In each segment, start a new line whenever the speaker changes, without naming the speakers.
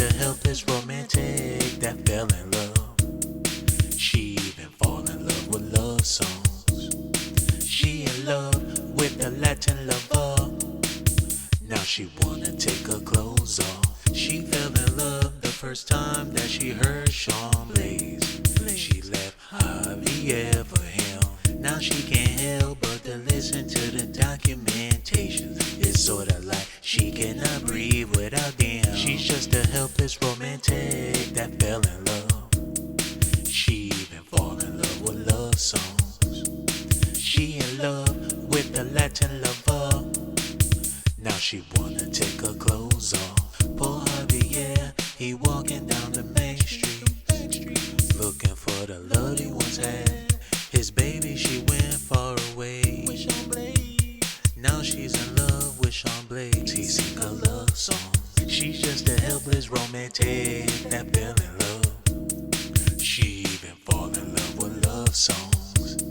just a helpless romantic that fell in love. She even fall in love with love songs. She in love with a Latin lover. Now she wanna take her clothes off. She fell in love the first time that she heard Sean Blaze. She left Harvey for him. Now she can't help but to listen to the documentation. It's sorta like she cannot breathe without them. She's just a helpless romantic that fell in love. She even fall in love with love songs. She in love with the Latin lover. Now she wanna take her clothes off. Poor Harvey, yeah, he walking down the main street, looking for the love he once had. His baby, she went far away. Now she's in love with Sean Blaze. He sing a love song. She's just a helpless romantic that fell in love. She even fall in love with love songs.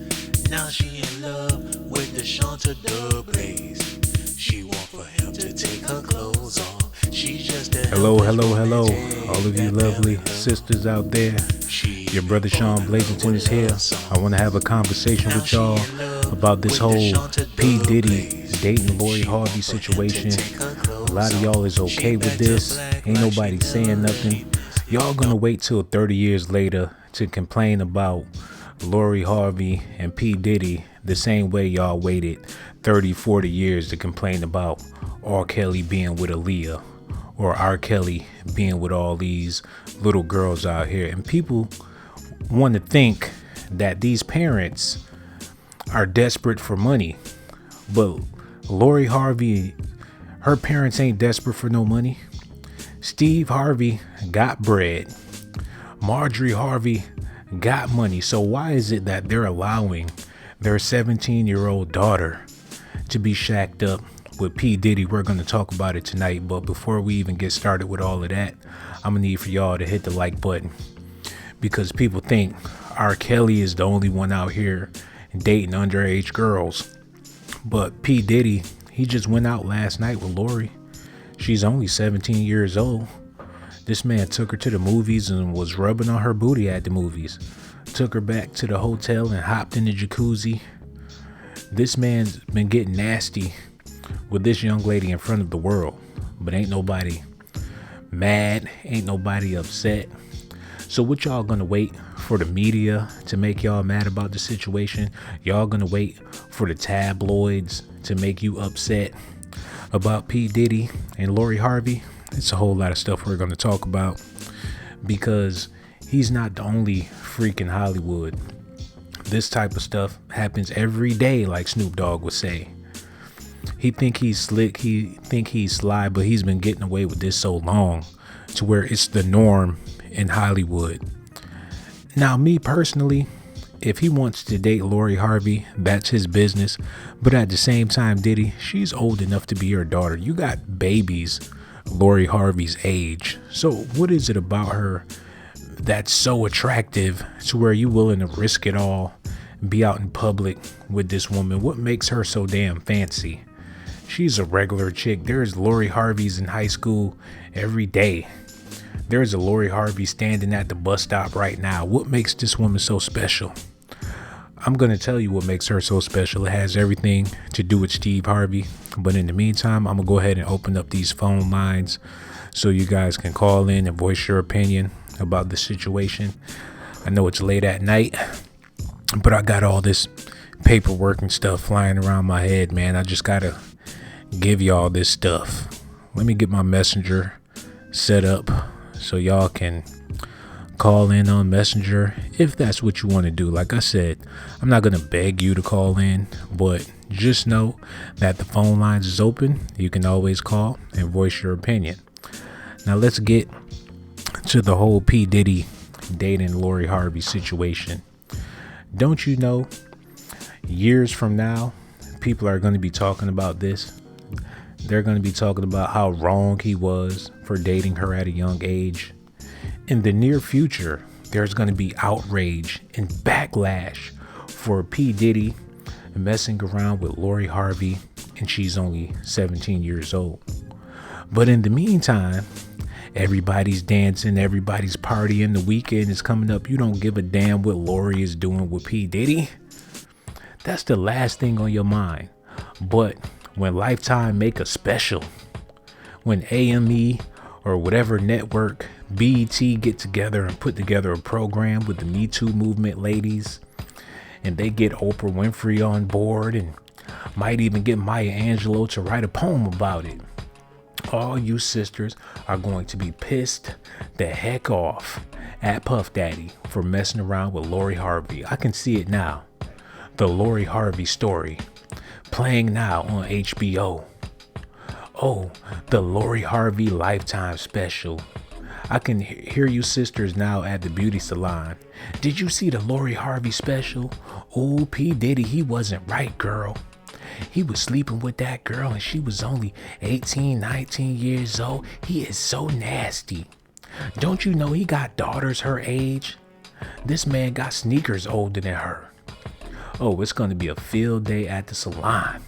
Now she in love with the Chanteur Blaze. She want for him to take her clothes off. She's just a
Hello, all of you lovely sisters out there. Your brother Sean Blazington is here. I want to have a conversation with y'all about this whole P. Diddy dating Lori Harvey situation. A lot of y'all is okay with this. Ain't nobody saying nothing. Y'all gonna wait till 30 years later to complain about Lori Harvey and P. Diddy the same way y'all waited 30, 40 years to complain about R. Kelly being with Aaliyah or R. Kelly being with all these little girls out here. And people want to think that these parents are desperate for money, but Lori Harvey, her parents ain't desperate for no money. Steve Harvey got bread. Marjorie Harvey got money. So why is it that they're allowing their 17-year-old daughter to be shacked up with P. Diddy? We're going to talk about it tonight, but before we even get started with all of that, I'm gonna need for y'all to hit the like button, because people think R. Kelly is the only one out here dating underage girls, but P. Diddy, he just went out last night with Lori. She's only 17 years old. This man took her to the movies and was rubbing on her booty at the movies. Took her back to the hotel and hopped in the jacuzzi. This man's been getting nasty with this young lady in front of the world, but ain't nobody mad, ain't nobody upset. So what y'all gonna wait for the media to make y'all mad about the situation? Y'all gonna wait for the tabloids to make you upset about P. Diddy and Lori Harvey? It's a whole lot of stuff we're gonna talk about, because he's not the only freak in Hollywood. This type of stuff happens every day, like Snoop Dogg would say. He think he's slick, he think he's sly, but he's been getting away with this so long to where it's the norm in Hollywood. Now, me personally, if he wants to date Lori Harvey, that's his business. But at the same time, Diddy, she's old enough to be your daughter. You got babies Lori Harvey's age. So what is it about her that's so attractive to where you willing to risk it all, be out in public with this woman? What makes her so damn fancy? She's a regular chick. There's Lori Harveys in high school every day. There's a Lori Harvey standing at the bus stop right now. What makes this woman so special? I'm going to tell you what makes her so special. It has everything to do with Steve Harvey. But in the meantime, I'm going to go ahead and open up these phone lines so you guys can call in and voice your opinion about the situation. I know it's late at night, but I got all this paperwork and stuff flying around my head, man. I just got to give y'all this stuff. Let me get my messenger set up so y'all can call in on Messenger if that's what you want to do. Like I said, I'm not going to beg you to call in, but just know that the phone lines is open. You can always call and voice your opinion. Now let's get to the whole P. Diddy dating Lori Harvey situation. Don't you know, years from now, people are going to be talking about this. They're going to be talking about how wrong he was for dating her at a young age. In the near future, there's going to be outrage and backlash for P. Diddy messing around with Lori Harvey, and she's only 17 years old. But in the meantime, Everybody's dancing, everybody's partying. The weekend is coming up. You don't give a damn what Lori is doing with P. Diddy. That's the last thing on your mind. But when Lifetime make a special, when AME or whatever network, BET, get together and put together a program with the Me Too movement ladies, and they get Oprah Winfrey on board and might even get Maya Angelou to write a poem about it, all you sisters are going to be pissed the heck off at Puff Daddy for messing around with Lori Harvey. I can see it now. The Lori Harvey story playing now on HBO. Oh, the Lori Harvey Lifetime special. I can hear you sisters now at the beauty salon. Did you see the Lori Harvey special? Oh, P. Diddy, he wasn't right, girl. He was sleeping with that girl and she was only 18, 19 years old. He is so nasty. Don't you know he got daughters her age? This man got sneakers older than her. Oh, it's going to be a field day at the salon.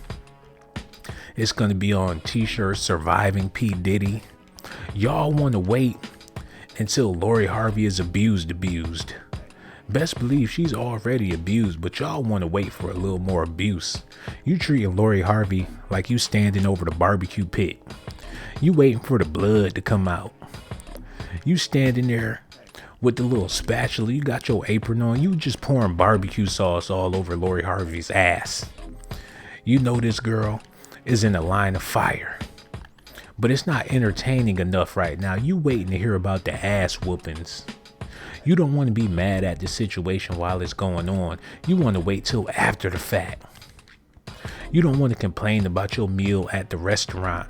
It's going to be on t-shirts, Surviving P. Diddy. Y'all want to wait until Lori Harvey is abused. Best believe she's already abused, but y'all want to wait for a little more abuse. You treating Lori Harvey like you standing over the barbecue pit. You waiting for the blood to come out. You standing there with the little spatula. You got your apron on. You just pouring barbecue sauce all over Lori Harvey's ass. You know this girl is in a line of fire. But it's not entertaining enough right now. You waiting to hear about the ass whoopings. You don't want to be mad at the situation while it's going on. You want to wait till after the fact. You don't want to complain about your meal at the restaurant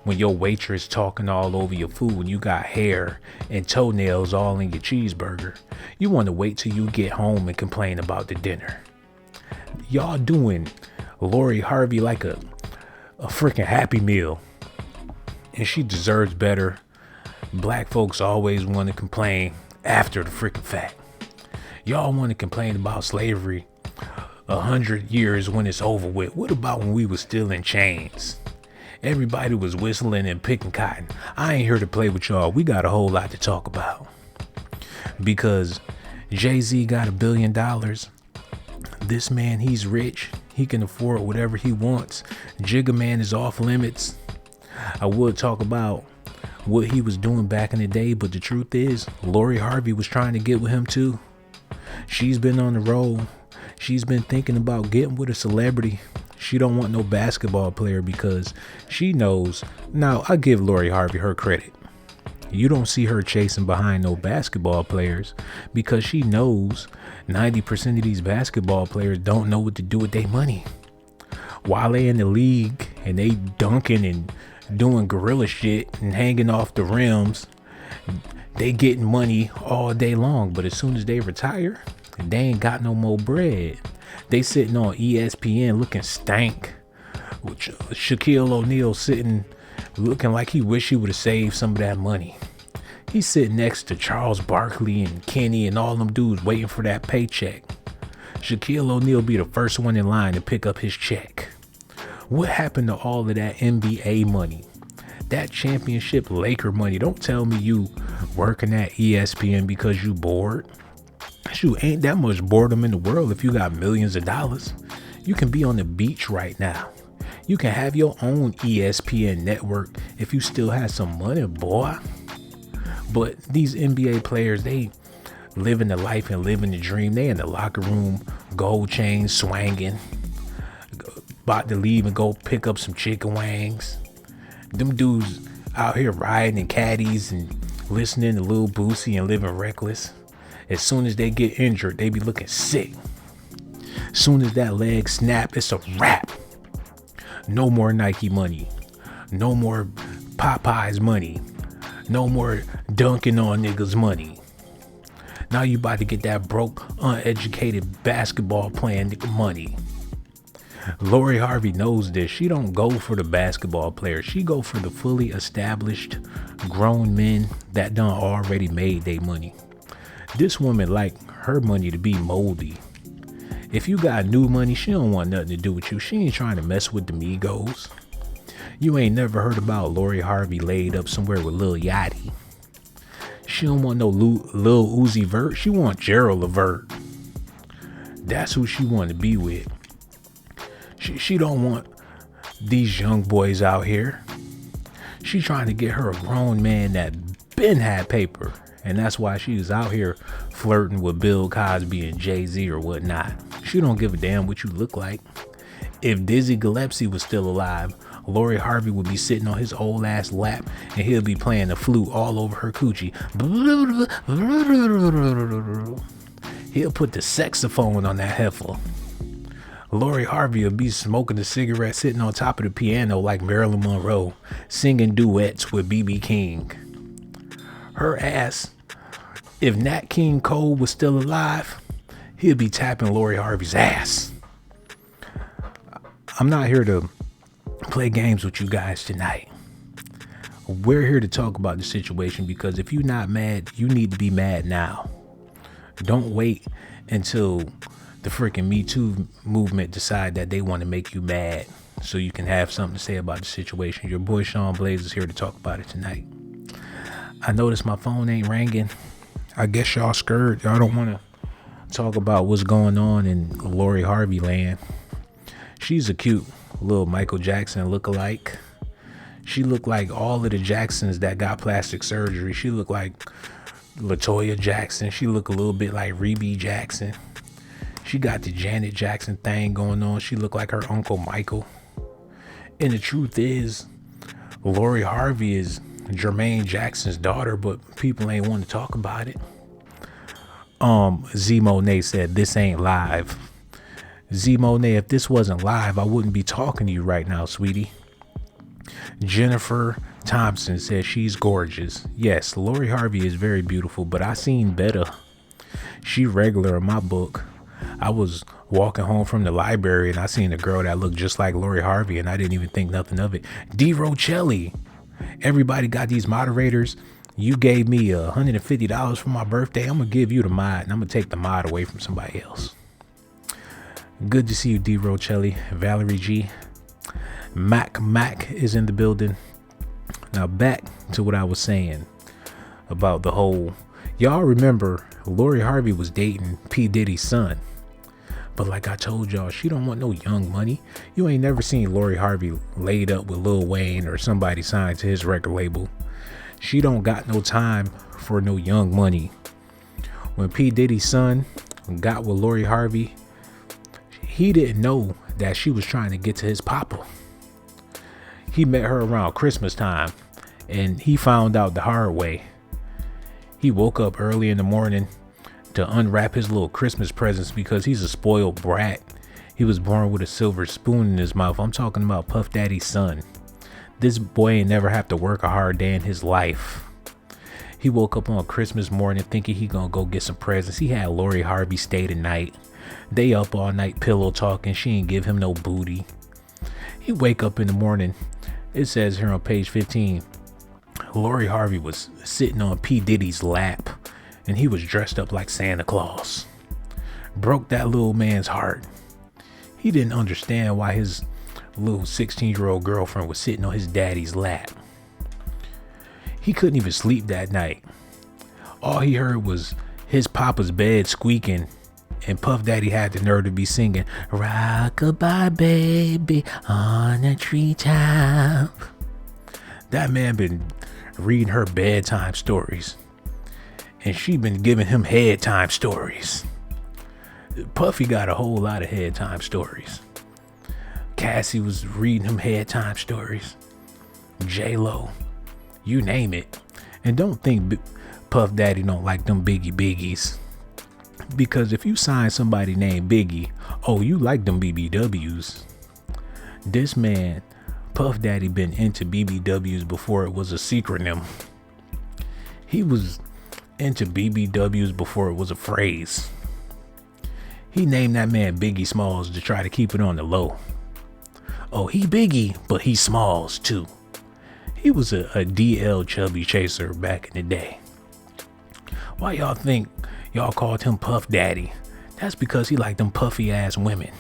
when your waitress talking all over your food and you got hair and toenails all in your cheeseburger. You want to wait till you get home and complain about the dinner. Y'all doing Lori Harvey like a freaking Happy Meal. And she deserves better. Black folks always want to complain after the freaking fact. Y'all want to complain about slavery 100 years when it's over with. What about when we was still in chains? Everybody was whistling and picking cotton. I ain't here to play with y'all. We got a whole lot to talk about. Because Jay-Z got $1 billion. This man, he's rich. He can afford whatever he wants. Jigga Man is off limits. I would talk about what he was doing back in the day, but the truth is, Lori Harvey was trying to get with him too. She's been on the road. She's been thinking about getting with a celebrity. She don't want no basketball player because she knows. Now, I give Lori Harvey her credit. You don't see her chasing behind no basketball players because she knows 90% of these basketball players don't know what to do with their money. While they in the league and they dunking and doing gorilla shit and hanging off the rims, they getting money all day long. But as soon as they retire, they ain't got no more bread. They sitting on ESPN looking stank, with Shaquille O'Neal sitting looking like he wish he would have saved some of that money. He's sitting next to Charles Barkley and Kenny and all them dudes waiting for that paycheck. Shaquille O'Neal be the first one in line to pick up his check. What happened to all of that NBA money? That championship Laker money? Don't tell me you working at ESPN because you bored. Shoot, ain't that much boredom in the world if you got millions of dollars. You can be on the beach right now. You can have your own ESPN network if you still have some money, boy. But these NBA players, they living the life and living the dream. They in the locker room, gold chains swanging, about to leave and go pick up some chicken wings. Them dudes out here riding in caddies and listening to Lil Boosie and living reckless. As soon as they get injured, they be looking sick. Soon as that leg snap, it's a wrap. No more Nike money. No more Popeyes money. No more dunking on niggas money. Now you about to get that broke, uneducated basketball playing nigga money. Lori Harvey knows this. She don't go for the basketball players. She go for the fully established grown men that done already made their money. This woman like her money to be moldy. If you got new money, she don't want nothing to do with you. She ain't trying to mess with the Migos. You ain't never heard about Lori Harvey laid up somewhere with Lil Yachty. She don't want no Lil Uzi Vert. She want Gerald Levert. That's who she want to be with. She don't want these young boys out here. She trying to get her a grown man that been had paper. And that's why she's out here flirting with Bill Cosby and Jay-Z or whatnot. She don't give a damn what you look like. If Dizzy Gillespie was still alive, Lori Harvey would be sitting on his old ass lap and he'll be playing the flute all over her coochie. He'll put the saxophone on that heifer. Lori Harvey will be smoking a cigarette sitting on top of the piano like Marilyn Monroe, singing duets with B.B. King. Her ass, if Nat King Cole was still alive, he'll be tapping Lori Harvey's ass. I'm not here to play games with you guys tonight. We're here to talk about the situation because if you're not mad, you need to be mad now. Don't wait until the freaking Me Too movement decide that they want to make you mad so you can have something to say about the situation. Your boy Sean Blaze is here to talk about it tonight. I noticed my phone ain't ringing. I guess y'all scared. Y'all don't want to talk about what's going on in Lori Harvey land. She's a cute little Michael Jackson lookalike. She looked like all of the Jacksons that got plastic surgery. She looked like LaToya Jackson. She looked a little bit like Rebe Jackson. She got the Janet Jackson thing going on. She looked like her Uncle Michael. And the truth is, Lori Harvey is Jermaine Jackson's daughter, but people ain't want to talk about it. Z Monet said, this ain't live. Z Monet, if this wasn't live, I wouldn't be talking to you right now, sweetie. Jennifer Thompson says she's gorgeous. Yes, Lori Harvey is very beautiful, but I seen better. She regular in my book. I was walking home from the library and I seen a girl that looked just like Lori Harvey and I didn't even think nothing of it. D. Rocelli. Everybody got these moderators. You gave me $150 for my birthday. I'm going to give you the mod and I'm going to take the mod away from somebody else. Good to see you, D. Rocelli. Valerie G. Mac is in the building. Now back to what I was saying about the whole. Y'all remember Lori Harvey was dating P. Diddy's son. But like I told y'all, she don't want no young money. You ain't never seen Lori Harvey laid up with Lil Wayne or somebody signed to his record label. She don't got no time for no young money. When P. Diddy's son got with Lori Harvey, he didn't know that she was trying to get to his papa. He met her around Christmas time and he found out the hard way. He woke up early in the morning to unwrap his little Christmas presents because he's a spoiled brat. He was born with a silver spoon in his mouth. I'm talking about Puff Daddy's son. This boy ain't never have to work a hard day in his life. He woke up on Christmas morning thinking he gonna go get some presents. He had Lori Harvey stay the night. They up all night pillow talking. She ain't give him no booty. He wake up in the morning. It says here on page 15, Lori Harvey was sitting on P. Diddy's lap and he was dressed up like Santa Claus. Broke that little man's heart. He didn't understand why his little 16-year-old girlfriend was sitting on his daddy's lap. He couldn't even sleep that night. All he heard was his papa's bed squeaking and Puff Daddy had the nerve to be singing "Rock-a-bye baby on a treetop." That man been reading her bedtime stories and she been giving him head time stories. Puffy got a whole lot of head time stories. Cassie was reading him head time stories. J-Lo, you name it. And don't think Puff Daddy don't like them biggies. Because if you sign somebody named Biggie, oh, you like them BBWs. This man, Puff Daddy, been into BBWs before it was a secronym. He was into BBWs before it was a phrase. He named that man Biggie Smalls to try to keep it on the low. Oh, he Biggie, but he Smalls too. He was a DL chubby chaser back in the day. Why y'all think y'all called him Puff Daddy? That's because he liked them puffy ass women.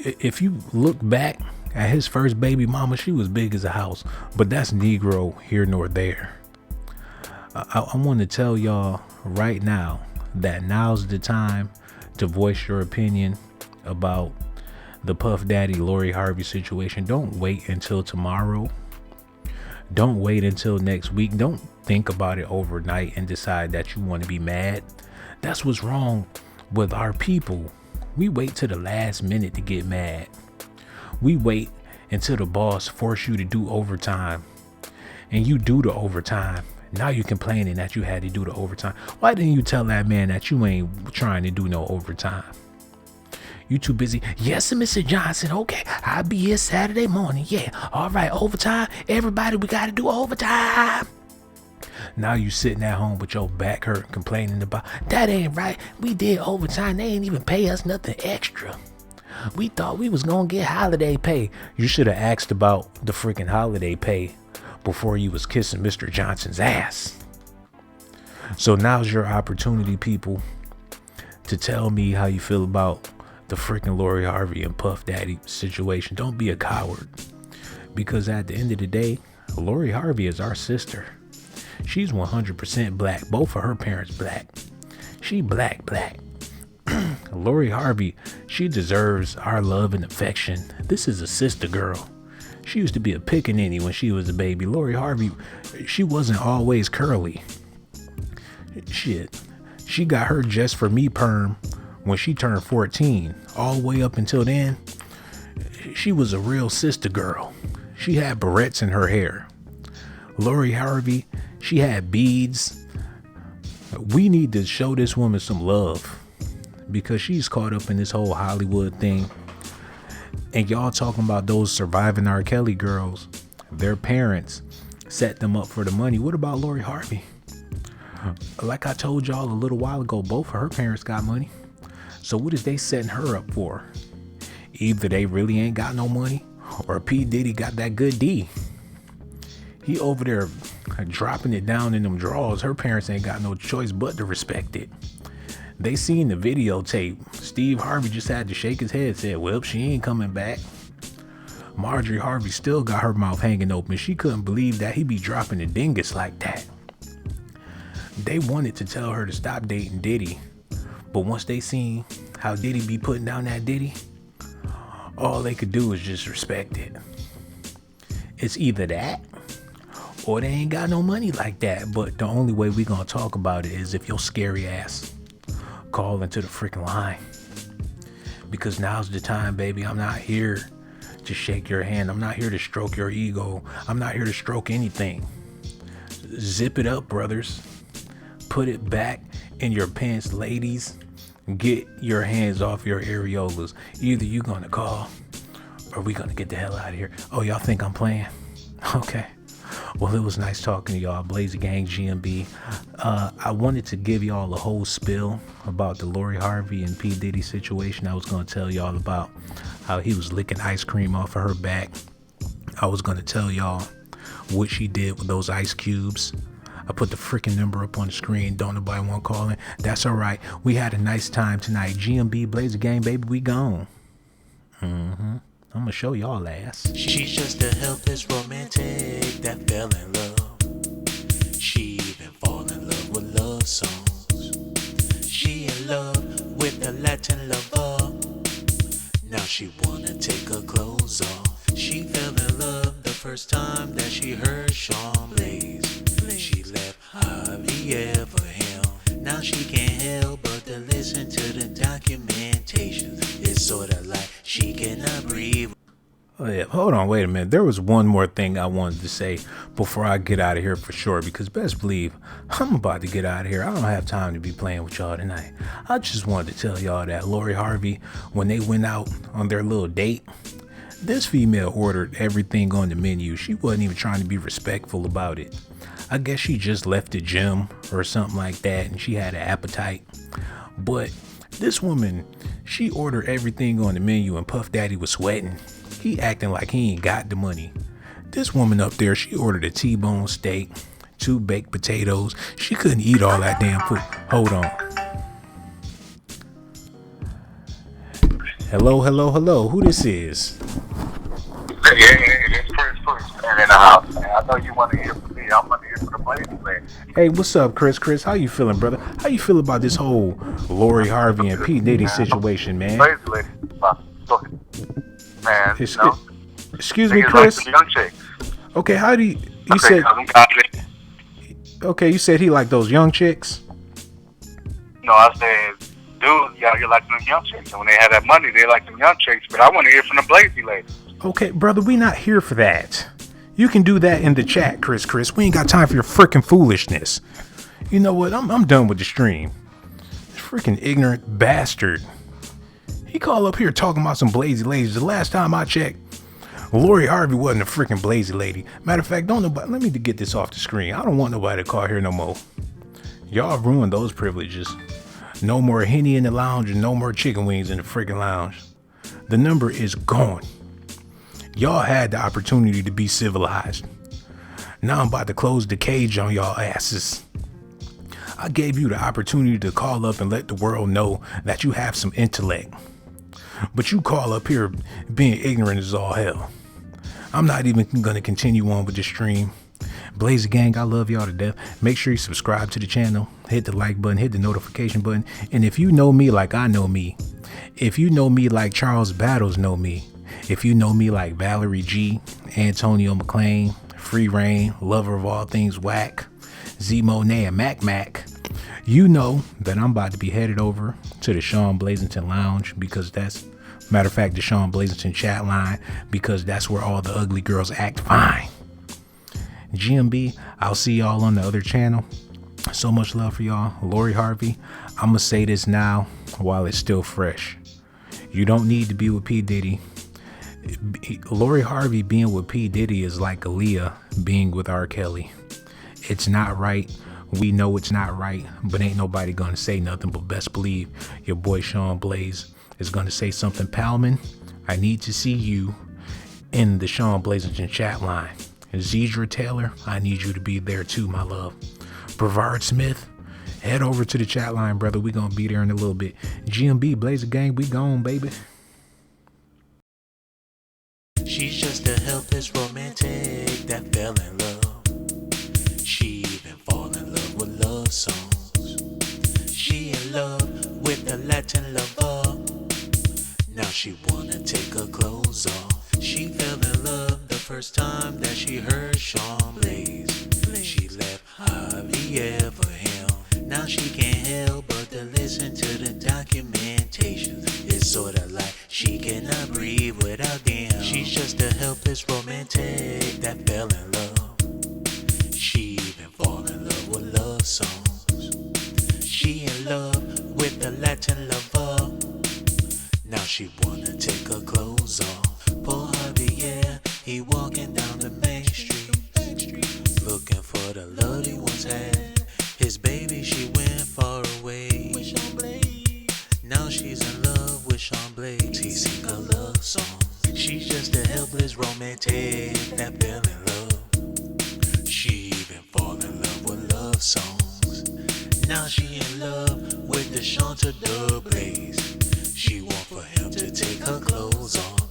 If you look back at his first baby mama, she was big as a house, but that's Negro here nor there. I want to tell y'all right now that now's the time to voice your opinion about the Puff Daddy Lori Harvey situation. Don't wait until tomorrow. Don't wait until next week. Don't think about it overnight and decide that you want to be mad. That's what's wrong with our people. We wait till the last minute to get mad. We wait until the boss force you to do overtime, and you do the overtime. Now you complaining that you had to do the overtime. Why didn't you tell that man that you ain't trying to do no overtime? You too busy. Yes, Mr. Johnson. Okay, I'll be here Saturday morning. Yeah, all right, overtime. Everybody, we got to do overtime. Now you sitting at home with your back hurt, complaining about, that ain't right. We did overtime. They ain't even pay us nothing extra. We thought we was going to get holiday pay. You should have asked about the freaking holiday pay before you was kissing Mr. Johnson's ass. So now's your opportunity, people, to tell me how you feel about the freaking Lori Harvey and Puff Daddy situation. Don't be a coward, because at the end of the day, Lori Harvey is our sister. She's 100% black. Both of her parents black. She black. Lori Harvey, she deserves our love and affection. This is a sister girl. She used to be a pickaninny when she was a baby. Lori Harvey, she wasn't always curly. Shit. She got her Just For Me perm when she turned 14. All the way up until then, she was a real sister girl. She had barrettes in her hair. Lori Harvey, she had beads. We need to show this woman some love, because she's caught up in this whole Hollywood thing. And y'all talking about those surviving R. Kelly girls, their parents set them up for the money. What about Lori Harvey? Like I told y'all a little while ago, both of her parents got money. So what is they setting her up for? Either they really ain't got no money, or P. Diddy got that good D. He over there dropping it down in them drawers. Her parents ain't got no choice but to respect it. They seen the videotape. Steve Harvey just had to shake his head, said, well, she ain't coming back. Marjorie Harvey still got her mouth hanging open. She couldn't believe that he be dropping the dingus like that. They wanted to tell her to stop dating Diddy, but once they seen how Diddy be putting down that Diddy, all they could do is just respect it. It's either that, or they ain't got no money like that. But the only way we gonna talk about it is if your scary ass call into the freaking line. Because now's the time, baby. I'm not here to shake your hand. I'm not here to stroke your ego. I'm not here to stroke anything. Zip it up, brothers. Put it back in your pants, ladies. Get your hands off your areolas. Either you gonna call, or we gonna get the hell out of here. Oh, y'all think I'm playing? Okay. Well, it was nice talking to y'all. Blazer Gang GMB. I wanted to give y'all a whole spill about the Lori Harvey and P. Diddy situation. I was going to tell y'all about how he was licking ice cream off of her back. I was going to tell y'all what she did with those ice cubes. I put the freaking number up on the screen. Don't nobody want calling. That's all right. We had a nice time tonight. GMB, Blazer Gang, baby, we gone. I'm gonna show y'all ass.
She's just a helpless romantic that fell in love. She even fall in love with love songs. She in love with a Latin lover. Now she wanna take her clothes off. She fell in love the first time that she heard Sean Blaze. She left Javier for him. Now she can't help but to listen to the documentation. It's sorta like she cannot breathe.
Oh yeah, hold on, wait a minute. There was one more thing I wanted to say before I get out of here for sure, because best believe I'm about to get out of here. I don't have time to be playing with y'all tonight. I just wanted to tell y'all that Lori Harvey, when they went out on their little date, this female ordered everything on the menu. She wasn't even trying to be respectful about it. I guess she just left the gym or something like that and she had an appetite. But this woman, she ordered everything on the menu and Puff Daddy was sweating. He acting like he ain't got the money. This woman up there, she ordered a T-bone steak, 2 baked potatoes. She couldn't eat all that damn food. Hold on. Hello. Who this is?
Yeah, it's Prince. And in the house, man. I know you want to hear from me. I'm going to hear from for the Blazy Lady.
Hey, what's up, Chris? Chris, how you feeling, brother? How you feel about this whole Lori Harvey and P. Diddy situation, man?
Blazy Lady. Go ahead. Man,
It's-
you know,
Excuse me,
niggas like
Chris.
some young chicks.
Okay, how do you
Okay,
said?
cousin got it.
Okay, you said he like those young chicks.
No, I said, dude, y'all here like them young chicks. And when they have that money, they like them young chicks. But I want to hear from the Blazy Lady.
Okay, brother, we not here for that. You can do that in the chat, Chris. We ain't got time for your freaking foolishness. You know what? I'm done with the stream. This freaking ignorant bastard. He called up here talking about some Blazy ladies. The last time I checked, Lori Harvey wasn't a freaking Blazy lady. Matter of fact, don't nobody. Let me get this off the screen. I don't want nobody to call here no more. Y'all ruined those privileges. No more Henny in the lounge and no more chicken wings in the freaking lounge. The number is gone. Y'all had the opportunity to be civilized. Now I'm about to close the cage on y'all asses. I gave you the opportunity to call up and let the world know that you have some intellect. But you call up here being ignorant as all hell. I'm not even going to continue on with the stream. Blazy Gang, I love y'all to death. Make sure you subscribe to the channel. Hit the like button. Hit the notification button. And if you know me like I know me, if you know me like Charles Battles know me, if you know me like Valerie G, Antonio McLean, Free Reign, Lover of All Things Whack, Z Monet, and Mac, you know that I'm about to be headed over to the Sean Blazington Lounge because matter of fact, the Sean Blazington chat line, because that's where all the ugly girls act fine. GMB, I'll see y'all on the other channel. So much love for y'all. Lori Harvey, I'm going to say this now while it's still fresh. You don't need to be with P. Diddy. Lori Harvey being with P. Diddy is like Aaliyah being with R. Kelly. It's not right. We know it's not right, but ain't nobody gonna say nothing. But best believe your boy Sean Blaze is gonna say something. Palman, I need to see you in the Sean Blazington chat line. And Zedra Taylor, I need you to be there too, my love. Brevard Smith, head over to the chat line, brother. We gonna be there in a little bit. GMB, Blazer Gang, we gone, baby.
She's just a helpless romantic that fell in love. She even fall in love with love songs. She in love with a Latin lover. Now she wanna take her clothes off. She fell in love the first time that she heard Sean Blaze. She left Harvey for him. Now she can't help but to listen to the documentation. It's sorta like she cannot breathe without them. She's just a helpless romantic that fell in love. She even fall in love with love songs. She in love with the Latin lover. Now she wanna take her clothes off. Poor Harvey, yeah, he walking down the main street, looking for the love he once had. His baby, she went far away. Now she's in love with Sean Blaze. He sing a love song. She's just a helpless romantic that fell in love. She even fall in love with love songs. Now she in love with the Shanta Blaze. She want for him to take her clothes off.